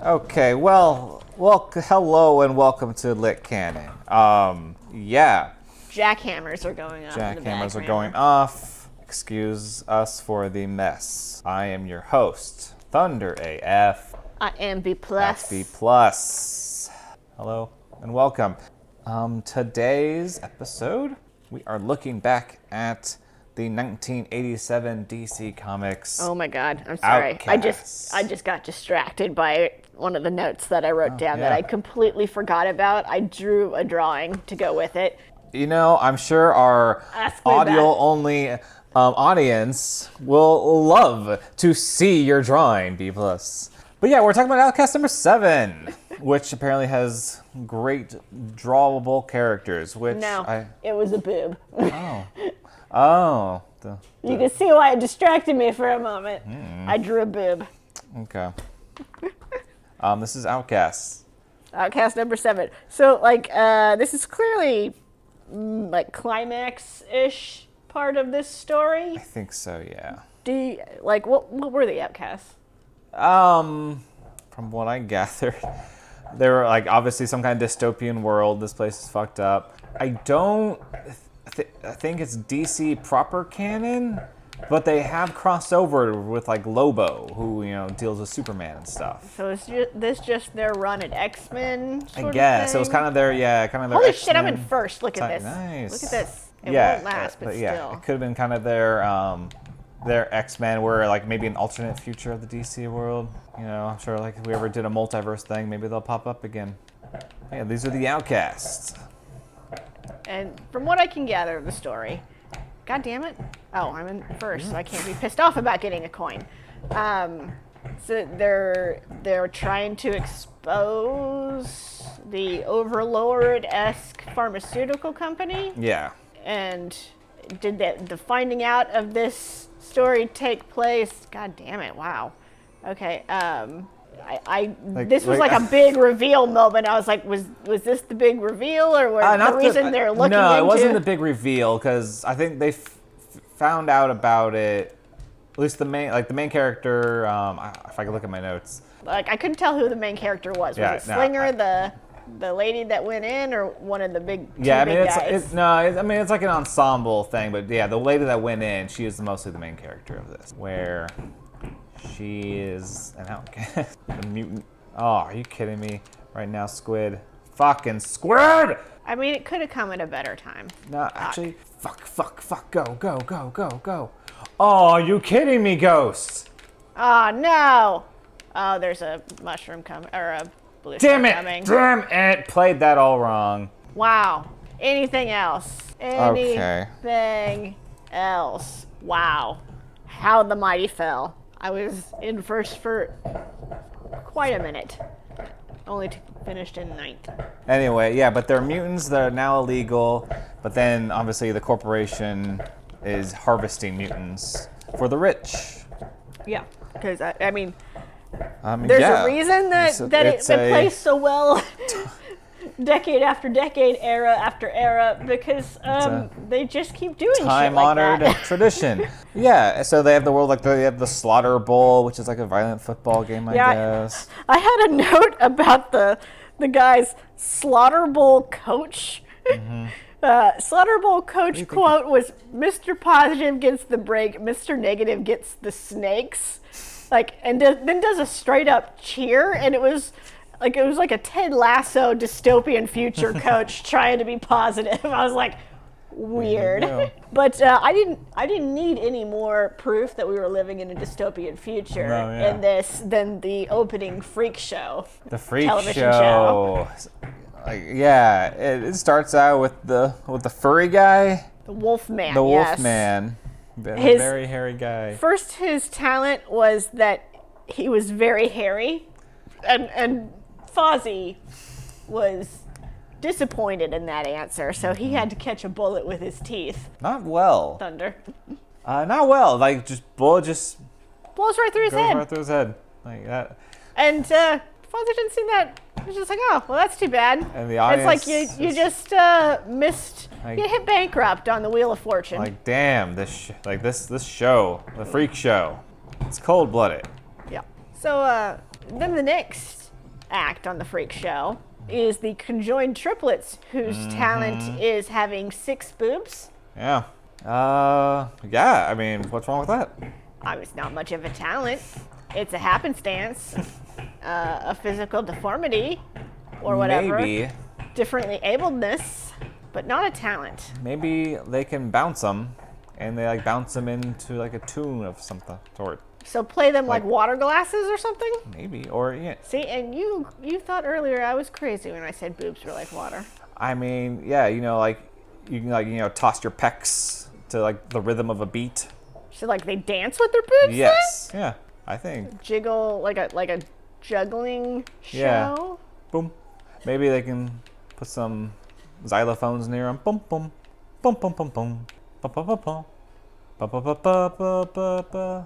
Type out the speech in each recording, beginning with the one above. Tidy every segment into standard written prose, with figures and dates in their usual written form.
Okay, well, hello and welcome to Lit Cannon. Yeah. Jackhammers are going off. Jackhammers are going off. Excuse us for the mess. I am your host, ThunderAF. I am B+. That's B+. Hello and welcome. Today's episode, we are looking back at the 1987 DC Comics. Oh my God, I'm sorry. Outcasts. I just got distracted by one of the notes that I wrote down that I completely forgot about. I drew a drawing to go with it. You know, I'm sure our audio-only audience will love to see your drawing, B+. But yeah, we're talking about Outcast number 7, which apparently has great drawable characters, which it was a boob. Oh. You can see why it distracted me for a moment. I drew a boob. Okay. This is Outcasts. Outcast number 7. So, this is clearly, climax-ish part of this story. I think so, yeah. What were the Outcasts? From what I gathered, they were, obviously some kind of dystopian world. This place is fucked up. I think it's DC proper canon, but they have crossed over with Lobo, who deals with Superman and stuff. So is this just their run at X-Men? I guess thing? It was kind of their Holy X-Men. shit! I'm in first. Look at this. Nice. Look at this. It won't last, but still. Yeah, it could have been kind of their X-Men, where maybe an alternate future of the DC world. I'm sure if we ever did a multiverse thing, maybe they'll pop up again. Yeah, these are the Outcasts. And from what I can gather of the story, God damn it! Oh, I'm in first, so I can't be pissed off about getting a coin. So they're trying to expose the Overlord-esque pharmaceutical company. Yeah. And did the finding out of this story take place? God damn it! Wow. Okay. This was a big reveal moment. I was like, was this the big reveal, or the reason they're looking into? No, it wasn't the big reveal, because I think they found out about it. At least the main character. If I could look at my notes. I couldn't tell who the main character was. Was it Slinger, the lady that went in, or one of the big big guys? It's like an ensemble thing, but yeah, the lady that went in, she is mostly the main character of this. Where she is an outcast, a mutant. Oh, are you kidding me? Right now, Squid. Fucking Squid! I mean, it could have come at a better time. No, actually, fuck, go. Oh, are you kidding me, Ghost? Oh, no! Oh, there's a mushroom coming, or a blue coming. Damn it! Played that all wrong. Wow. Anything else? Anything else? Wow. How the mighty fell. I was in first for quite a minute, only finished in 9th. Anyway, yeah, but they're mutants that are now illegal, but then obviously the corporation is harvesting mutants for the rich. Yeah, because there's a reason that it plays so well decade after decade, era after era, because they just keep doing shit like that. Time-honored tradition. Yeah, so they have the world, they have the Slaughter Bowl, which is a violent football game, I guess. I had a note about the guy's Slaughter Bowl coach. Mm-hmm. Slaughter Bowl coach quote was, "Mr. Positive gets the break, Mr. Negative gets the snakes." Then does a straight up cheer, and it was like a Ted Lasso dystopian future coach trying to be positive. I was like, weird. But I didn't need any more proof that we were living in a dystopian future in this than the opening freak show. The freak show. It starts out with the furry guy. The Wolfman. The Wolfman. His very hairy guy. First, his talent was that he was very hairy, and Fozzie was disappointed in that answer, so he had to catch a bullet with his teeth. Not well. Thunder. Not well. Bullet just blows right through his head. Right through his head, like that. And Fozzie didn't see that. He was just like, oh, well, that's too bad. And the audience, it's like you just missed. You hit bankrupt on the Wheel of Fortune. Damn, this show, the freak show, it's cold-blooded. Yeah. So then the next act on the freak show is the conjoined triplets whose talent is having 6 boobs. Yeah. Yeah, I mean, what's wrong with that? It's not much of a talent. It's a happenstance, a physical deformity, or whatever. Maybe. Differently abledness, but not a talent. Maybe they can bounce them, and they like bounce them into like a tune of some sort. So play them like water glasses or something? Maybe, or yeah. See, and you thought earlier I was crazy when I said boobs were like water. I mean, yeah, you know, like you can like toss your pecs to like the rhythm of a beat. So like they dance with their boobs? Yes, yeah, I think. Jiggle like a juggling show. Yeah. Boom. Maybe they can put some xylophones near them. Boom, boom, boom, boom, boom, boom, boom, boom, boom, boom, boom, boom, boom, boom, boom, boom.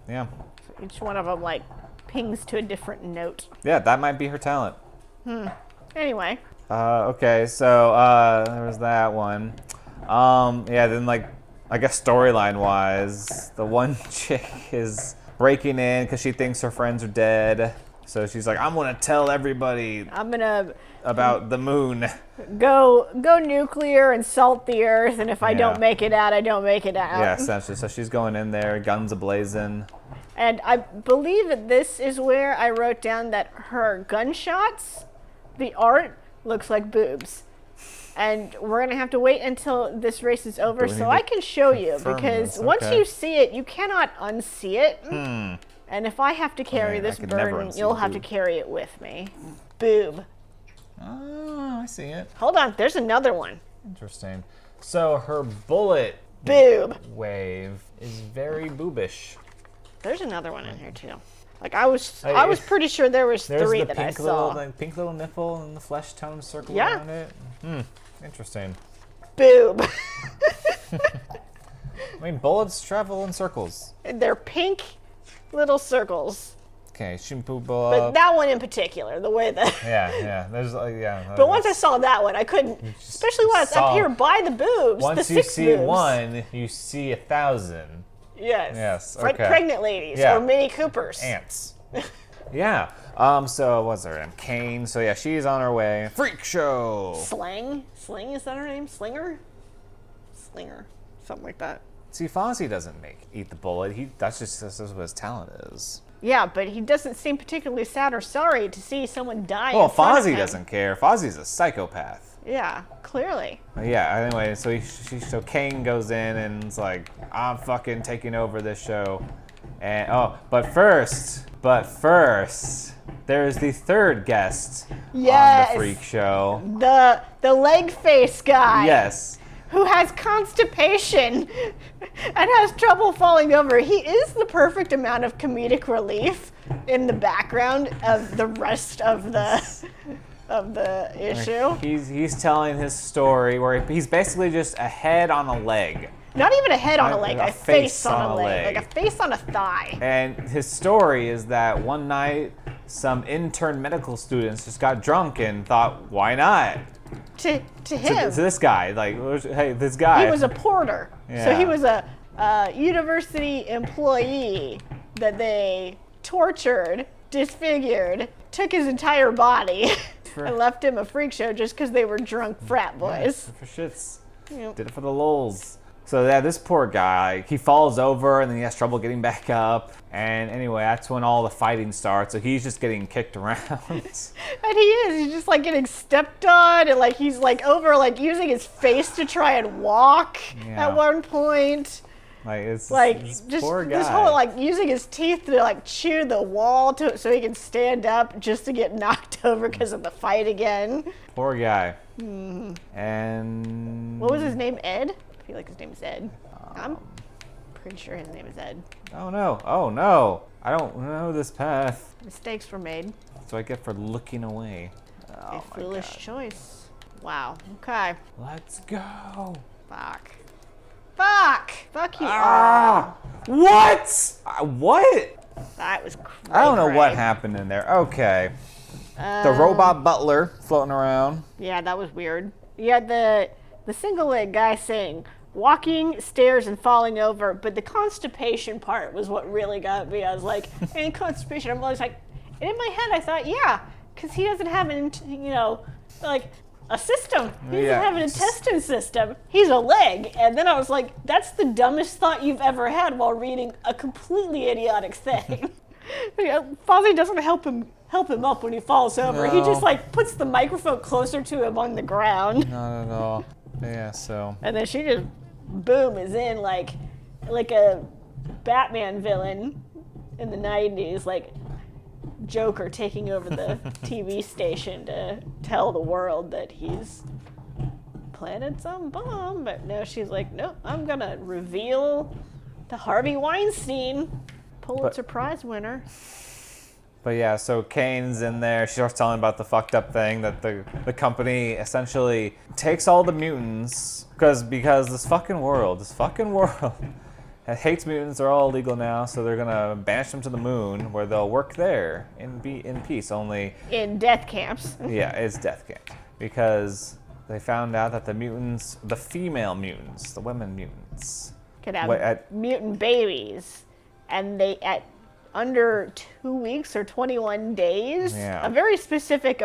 Yeah. So each one of them like pings to a different note. Yeah, that might be her talent. Anyway. Okay, so there was that one. Yeah, then like I guess storyline wise, the one chick is breaking in because she thinks her friends are dead. So she's like, I'm gonna tell everybody I'm gonna about the moon. go nuclear and salt the earth, and if I don't make it out, I don't make it out. Yeah, essentially. So she's going in there, guns a-blazing. And I believe that this is where I wrote down that her gunshots, the art, looks like boobs. And we're going to have to wait until this race is over so I can show you, because once you see it, you cannot unsee it. And if I have to carry this burden, you'll have to carry it with me. Boob. Oh, I see it. Hold on, there's another one. Interesting. So her bullet Boob. wave is very boobish. There's another one in here too. Like I was pretty sure there was 3 that I saw. There's the pink little nipple and the flesh tone circle around it. Interesting. Boob. I mean, bullets travel in circles. They're pink little circles. Okay, shimpu But that one in particular, the way that. Yeah. There's But once I saw that one, I couldn't. Especially when it's up here by the boobs. Once the you 6 see boobs. one, you see 1,000. Yes. Okay. Pregnant ladies or Mini Coopers. Ants. Yeah. So what's her name? Kane. So yeah, she's on her way. Freak show. Sling, is that her name? Slinger. Something like that. See, Fozzie doesn't eat the bullet. That's what his talent is. Yeah, but he doesn't seem particularly sad or sorry to see someone die. Well, in front of Fozzie him. doesn't care. Fozzie's a psychopath. Yeah, clearly. Yeah. Anyway, so Kane goes in and is like, I'm fucking taking over this show, and but first, there is the third guest on the freak show. The leg face guy. Yes. Who has constipation and has trouble falling over. He is the perfect amount of comedic relief in the background of the rest of the issue. He's telling his story where he's basically just a head on a leg. Not even a head on a leg, a a face on a leg. leg. Like a face on a thigh. And his story is that one night some intern medical students just got drunk and thought, why not? To him. To this guy, like, hey, this guy. He was a porter. Yeah. So he was a university employee that they tortured, disfigured, took his entire body, and left him a freak show just because they were drunk frat boys. For shits. Yep. Did it for the lulz. So yeah, this poor guy, he falls over and then he has trouble getting back up. And anyway, that's when all the fighting starts. So he's just getting kicked around. And he's just like getting stepped on, and like he's like over like using his face to try and walk at one point. Like it's like this just poor guy. this whole like using his teeth to like chew the wall so he can stand up just to get knocked over because of the fight again. Poor guy. And what was his name? Ed? I feel like his name is Ed. I'm pretty sure his name is Ed. Oh no. I don't know this path. Mistakes were made. That's what I get for looking away. A foolish choice. Wow. Okay. Let's go. Fuck you. What? What? That was crazy. I don't know what happened in there. Okay. The robot butler floating around. Yeah, that was weird. You had the single leg guy saying walking, stairs, and falling over, but the constipation part was what really got me. I was like, and constipation, I'm always like, And in my head, I thought, yeah, because he doesn't have like a system. He doesn't have an intestine system. He's a leg. And then I was like, that's the dumbest thought you've ever had while reading a completely idiotic thing. Fozzie doesn't help him up when he falls over. No. He just like puts the microphone closer to him on the ground. Not at all. Yeah, so. And then she just, boom, is in like a Batman villain in the 90s, like Joker taking over the TV station to tell the world that he's planted some bomb. But no, she's like, nope, I'm gonna reveal the Harvey Weinstein Pulitzer Prize winner. But yeah, so Kane's in there. She starts telling about the fucked up thing that the company essentially takes all the mutants because this fucking world hates mutants. They're all illegal now, so they're gonna banish them to the moon where they'll work there and be in peace. Only in death camps. Yeah, it's death camp because they found out that the mutants, the female mutants, the women mutants, could have mutant babies, and they at under 2 weeks or 21 days, a very specific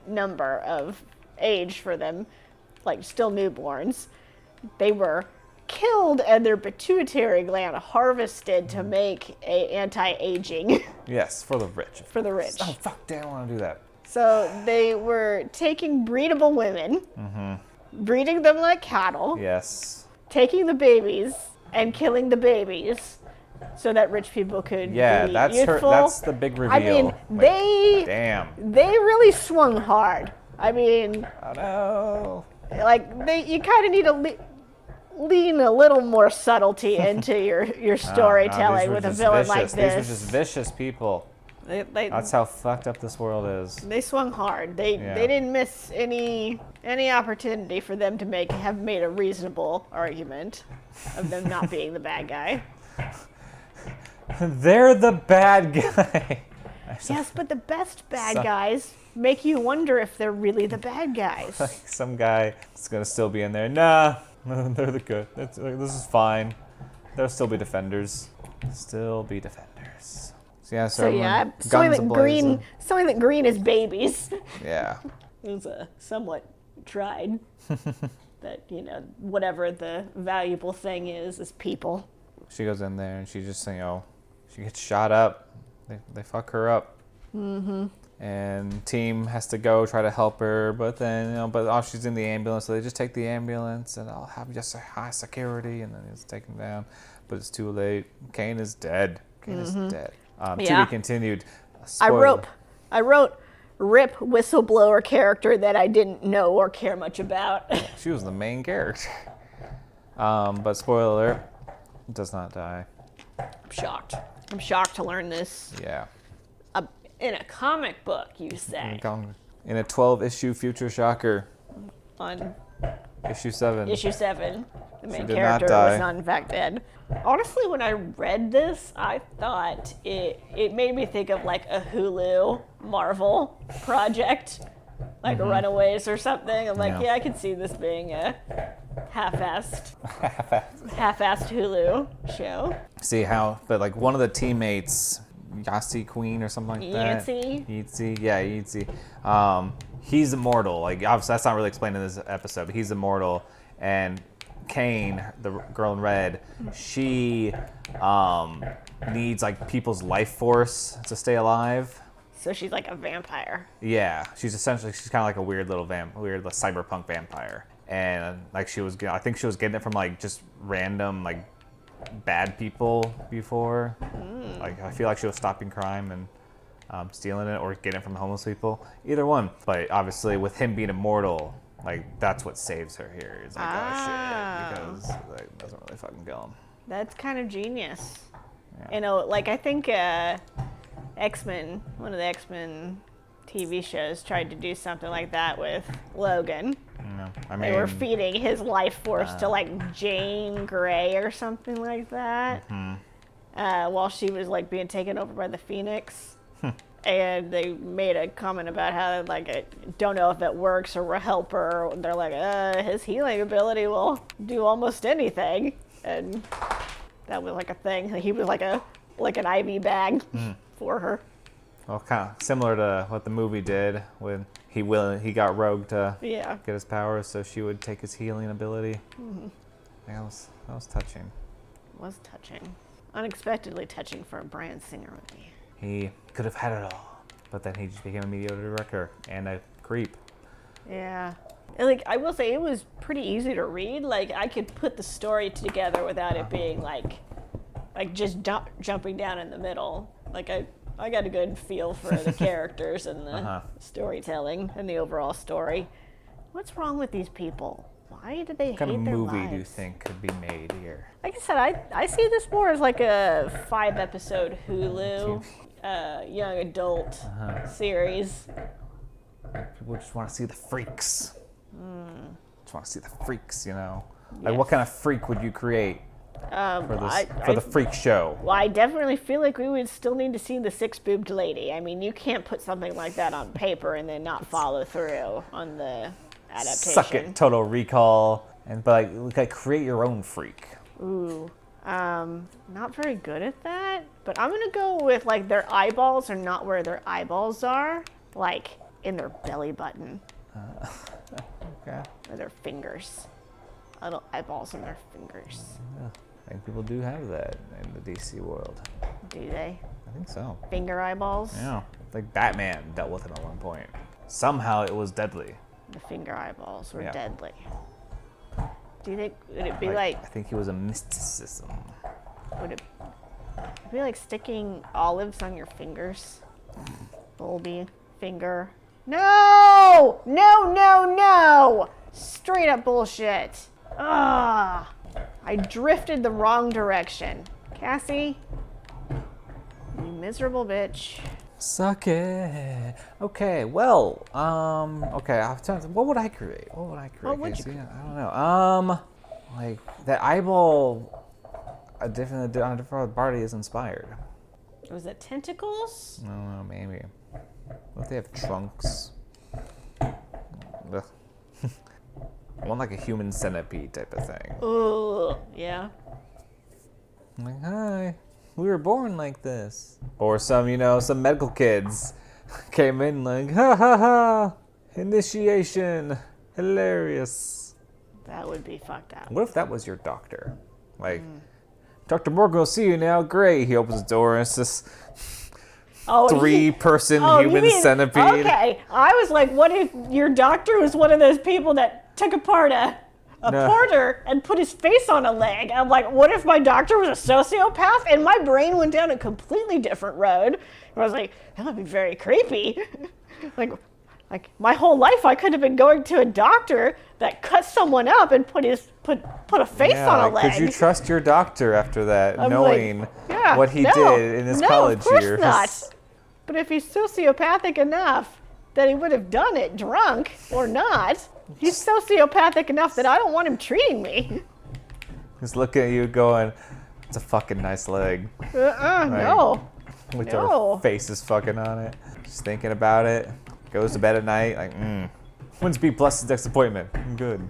number of age for them, like still newborns, they were killed and their pituitary gland harvested to make a anti-aging. Yes, for the rich. For the rich. Oh, fuck, damn, I want to do that. So they were taking breedable women, breeding them like cattle. Yes. Taking the babies and killing the babies so that rich people could be youthful. That's the big reveal. I mean, they really swung hard. I mean, I know. Like you kind of need to lean a little more subtlety into your storytelling with a villain like this. These were just vicious people. That's how fucked up this world is. They swung hard. They didn't miss any opportunity for them to have made a reasonable argument of them not being the bad guy. They're the bad guy. Yes, but the best bad guys make you wonder if they're really the bad guys. Like some guy is gonna still be in there. Nah, they're the good. This is fine. There'll still be defenders. So yeah, showing that green is babies. Yeah. It was somewhat tried. That whatever the valuable thing is people. She goes in there and she just she gets shot up. They fuck her up. Mm-hmm. And team has to go try to help her, but then she's in the ambulance, so they just take the ambulance and I'll have just a high security, and then he's taken down, but it's too late. Kane is dead. To be continued. Spoiler. I wrote rip whistleblower character that I didn't know or care much about. She was the main character. But spoiler alert, does not die. I'm shocked to learn this. Yeah. In a comic book, you say. In a 12-issue Future Shocker. On issue 7. Issue 7. The main character was not in fact dead. Honestly, when I read this, I thought it made me think of like a Hulu Marvel project, like Runaways or something. I'm like, I could see this being a half-assed Hulu show. See how, but like one of the teammates, Yasi Queen or something like that. Yitzi. He's immortal. Like obviously that's not really explained in this episode, but he's immortal. And Kane, the girl in red, she needs like people's life force to stay alive. So she's like a vampire. Yeah, she's kind of like a weird cyberpunk vampire. And like I think she was getting it from like just random like bad people before. Like I feel like she was stopping crime and stealing it, or getting it from homeless people. Either one. But obviously with him being immortal, like that's what saves her here. It's like oh shit, because like, it doesn't really fucking kill him. That's kind of genius. Yeah. Like I think X-Men, one of the X-Men TV shows tried to do something like that with Logan. I mean, they were feeding his life force to like Jane Grey or something like that, while she was like being taken over by the Phoenix. And they made a comment about how like I don't know if it works or will help her. They're like, his healing ability will do almost anything, and that was like a thing. He was like an IV bag for her. Well, kind of similar to what the movie did when he got Rogue to get his powers, so she would take his healing ability. Mm-hmm. That was touching. It was touching. Unexpectedly touching for a Bryan Singer movie. He could have had it all, but then he just became a mediocre director and a creep. Yeah. And like, I will say it was pretty easy to read. Like, I could put the story together without it being like just jumping down in the middle. Like, I got a good feel for the characters and the storytelling and the overall story. What's wrong with these people? Why do they hate their lives? What kind of movie do you think could be made here? Like I said, I see this more as like a 5-episode Hulu young adult series. People just want to see the freaks. Just want to see the freaks, you know. Like, what kind of freak would you create for the freak show? Well, I definitely feel like we would still need to see the 6-boobed lady. I mean, you can't put something like that on paper and then not follow through on the adaptation. Suck it, Total Recall, but like create your own freak. Ooh, not very good at that. But I'm gonna go with like their eyeballs are not where their eyeballs are, like in their belly button. Okay. Or their fingers. Little eyeballs in their fingers. Yeah, I think people do have that in the DC world. Do they? I think so. Finger eyeballs? Yeah. Like Batman dealt with it at one point. Somehow it was deadly. The finger eyeballs were deadly. Do you think, would it be I think he was a mysticism. Would it be like sticking olives on your fingers? Bulby finger. No! No, no, no! Straight up bullshit. Ah! I drifted the wrong direction. Cassie? You miserable bitch. Suck it. Okay, well, okay, what would I create? What would I create? What would you create? I don't know. Like, that eyeball on a different body is inspired. Was it tentacles? I don't know, maybe. What if they have trunks? Ugh. I want like a human centipede type of thing. Ugh, yeah. I'm like, hi, we were born like this. Or some medical kids came in like, ha ha ha, initiation, hilarious. That would be fucked up. What if that was your doctor? Like, Dr. Morgan will see you now. Great. He opens the door and it's this 3-person human centipede. Okay, I was like, what if your doctor was one of those people that took apart a porter and put his face on a leg? I'm like, what if my doctor was a sociopath? And my brain went down a completely different road. And I was like, that would be very creepy. like my whole life I could have been going to a doctor that cut someone up and put a face on a leg. Could you trust your doctor after that, knowing what he did in his college years? No, of course not. But if he's sociopathic enough that he would have done it drunk or not, he's sociopathic enough that I don't want him treating me. He's looking at you going, it's a fucking nice leg. No. With her face is fucking on it. Just thinking about it. Goes to bed at night, like, When's B Plus's next appointment? I'm good.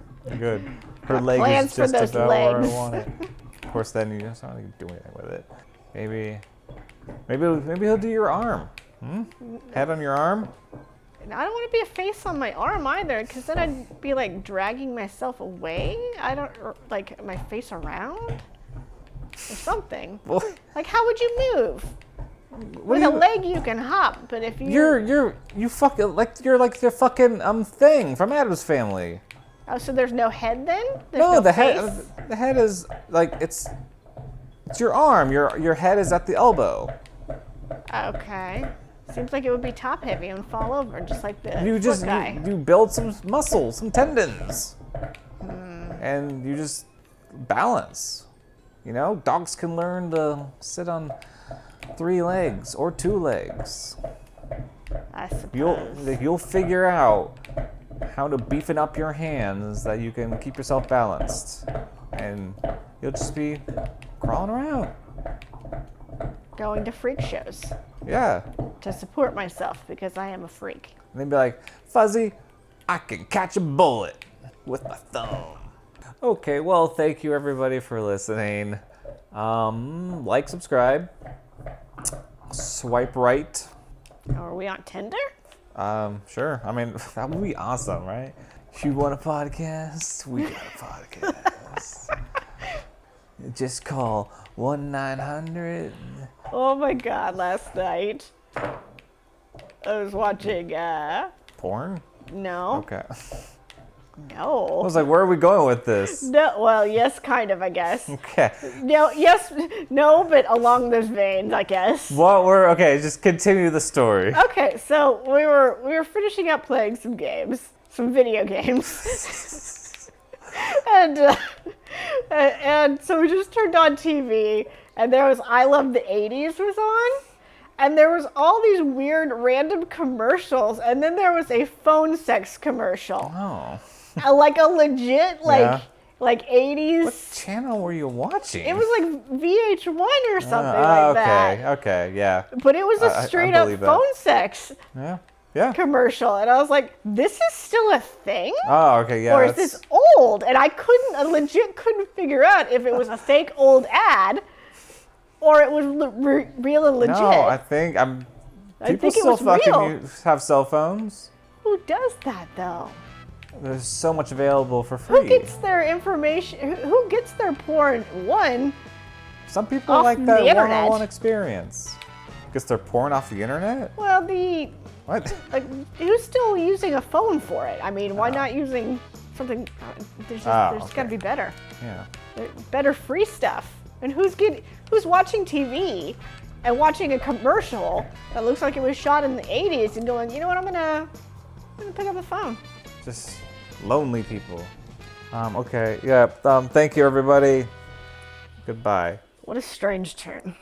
Her leg is just about where I want it. Of course, then you just don't need to do anything with it. Maybe he'll do your arm. Head on your arm? And I don't want to be a face on my arm either, because then I'd be like dragging myself away. Like my face around or something. Like, how would you move? With a leg you can hop, but if you're the fucking thing from Addams Family. Oh, so there's no head then? There's no face? The head is like it's your arm. Your head is at the elbow. Okay. Seems like it would be top heavy and fall over, just like the foot guy. You build some muscles, some tendons, and you just balance. You know, dogs can learn to sit on 3 legs or 2 legs. I suppose. You'll figure out how to beefing up your hands that you can keep yourself balanced, and you'll just be crawling around. Going to freak shows. Yeah. To support myself because I am a freak. And they'd be like, Fuzzy, I can catch a bullet with my thumb. Okay, well, thank you everybody for listening. Like, subscribe, swipe right Are we on Tinder? Sure. I mean, that would be awesome, right? You want a podcast? We got a podcast. Just call 1-900. Oh my god, last night I was watching, Porn? no. Okay. I No. was like, where are we going with this? No, well, yes, kind of, I guess. Okay. No, yes, no, but along those veins, I guess. Well, okay. Just continue the story. Okay, so we were finishing up playing some games, some video games, and so we just turned on TV, and there was I Love the '80s was on, and there was all these weird random commercials, and then there was a phone sex commercial, Oh. like a legit Yeah. like '80s. What channel were you watching? It was like VH1 or something like that. Okay, yeah. But it was a straight up believe that. phone sex Yeah. commercial, and I was like, "This is still a thing, Oh, okay, yeah. or is this old?" And I legit couldn't figure out if it was a fake old ad, or it was real and legit. No, I think people think it still was fucking real. have cell phones. Who does that though? There's so much available for free. Who gets their information? Who gets their porn? One, Some people off like the that internet? one-on-one experience. Gets their porn off the internet? well, What? like, who's still using a phone for it? I mean, why not using something? There's got to okay. be better. Yeah. Better free stuff. And who's watching TV and watching a commercial that looks like it was shot in the '80s and going, you know what, I'm gonna pick up the phone. Just lonely people. Okay, yeah. Thank you, everybody. Goodbye. What a strange turn.